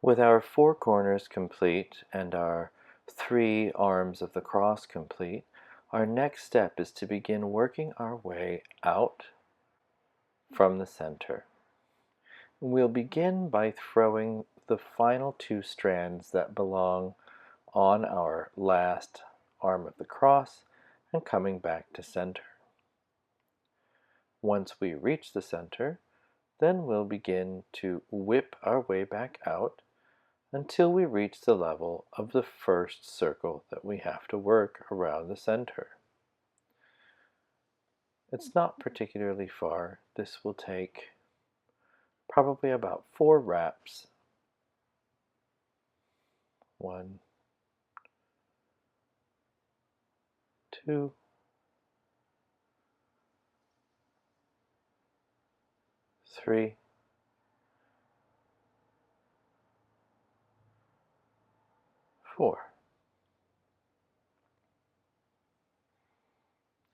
With our 4 corners complete and our 3 arms of the cross complete, our next step is to begin working our way out from the center. We'll begin by throwing the final 2 strands that belong on our last arm of the cross and coming back to center. Once we reach the center, then we'll begin to whip our way back out until we reach the level of the first circle that we have to work around the center. It's not particularly far. This will take probably about 4 wraps. 1, 2, 3, 4.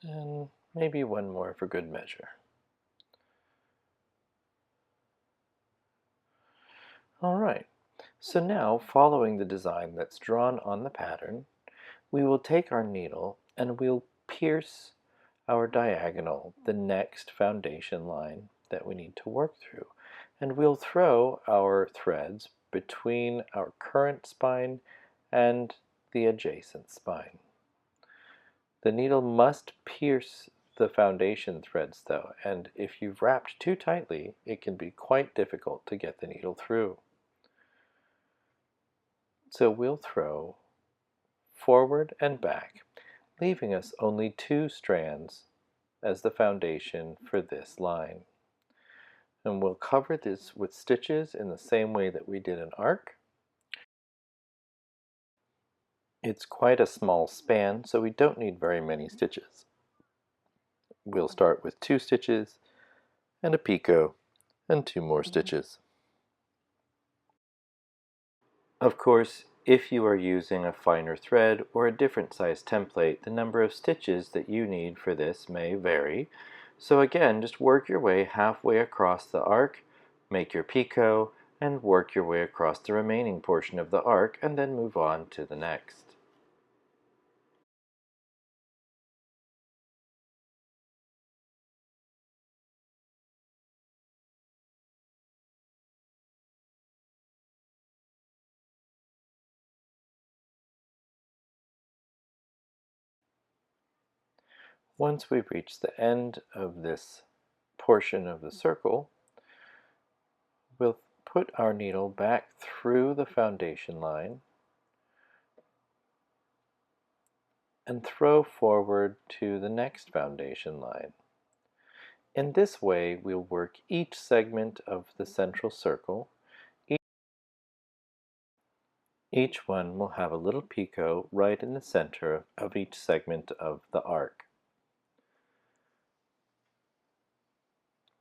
And maybe one more for good measure. All right, so now following the design that's drawn on the pattern, we will take our needle and we'll pierce our diagonal, the next foundation line that we need to work through. And we'll throw our threads between our current spine and the adjacent spine. The needle must pierce the foundation threads though, and if you've wrapped too tightly, it can be quite difficult to get the needle through. So we'll throw forward and back, leaving us only 2 strands as the foundation for this line. And we'll cover this with stitches in the same way that we did an arc. It's quite a small span, so we don't need very many stitches. We'll start with 2 stitches and a picot and 2 more stitches. Of course, if you are using a finer thread or a different size template, the number of stitches that you need for this may vary. So again, just work your way halfway across the arc, make your picot, and work your way across the remaining portion of the arc, and then move on to the next. Once we reach the end of this portion of the circle, we'll put our needle back through the foundation line and throw forward to the next foundation line. In this way, we'll work each segment of the central circle. Each one will have a little picot right in the center of each segment of the arc.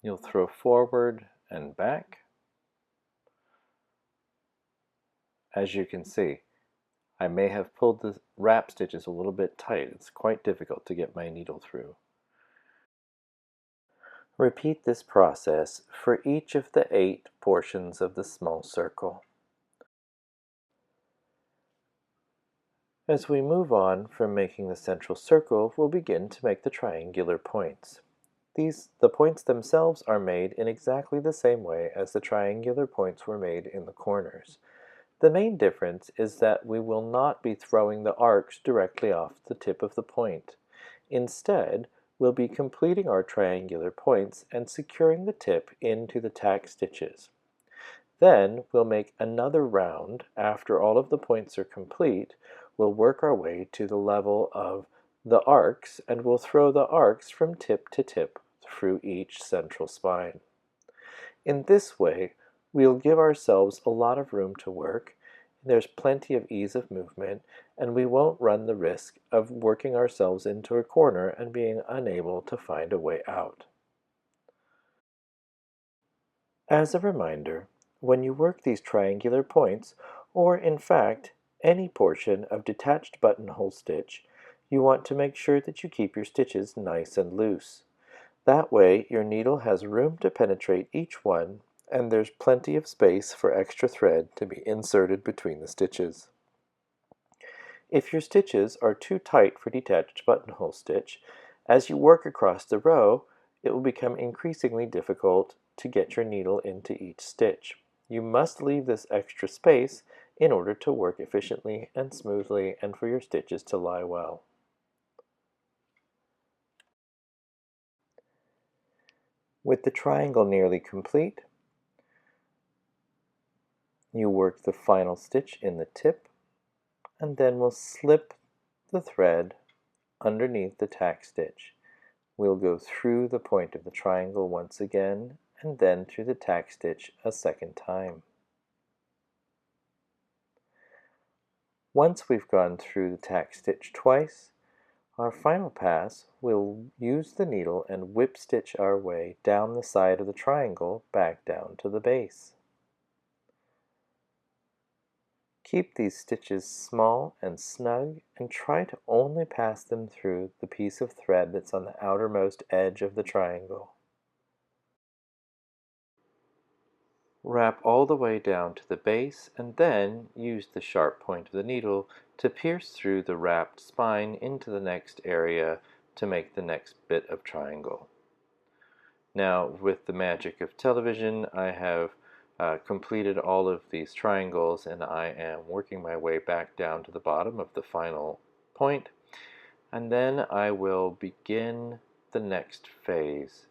You'll throw forward and back. As you can see, I may have pulled the wrap stitches a little bit tight. It's quite difficult to get my needle through. Repeat this process for each of the 8 portions of the small circle. As we move on from making the central circle, we'll begin to make the triangular points. The points themselves are made in exactly the same way as the triangular points were made in the corners. The main difference is that we will not be throwing the arcs directly off the tip of the point. Instead, we'll be completing our triangular points and securing the tip into the tack stitches. Then we'll make another round after all of the points are complete. We'll work our way to the level of the arcs, and we'll throw the arcs from tip to tip through each central spine. In this way, we'll give ourselves a lot of room to work. There's plenty of ease of movement, and we won't run the risk of working ourselves into a corner and being unable to find a way out. As a reminder, when you work these triangular points, or in fact, any portion of detached buttonhole stitch, you want to make sure that you keep your stitches nice and loose. That way, your needle has room to penetrate each one, and there's plenty of space for extra thread to be inserted between the stitches. If your stitches are too tight for detached buttonhole stitch, as you work across the row, it will become increasingly difficult to get your needle into each stitch. You must leave this extra space in order to work efficiently and smoothly and for your stitches to lie well. With the triangle nearly complete, you work the final stitch in the tip, and then we'll slip the thread underneath the tack stitch. We'll go through the point of the triangle once again, and then through the tack stitch a second time. Once we've gone through the tack stitch twice, our final pass, we'll use the needle and whip stitch our way down the side of the triangle back down to the base. Keep these stitches small and snug and try to only pass them through the piece of thread that's on the outermost edge of the triangle. Wrap all the way down to the base and then use the sharp point of the needle to pierce through the wrapped spine into the next area to make the next bit of triangle. Now, with the magic of television, I have completed all of these triangles and I am working my way back down to the bottom of the final point, and then I will begin the next phase.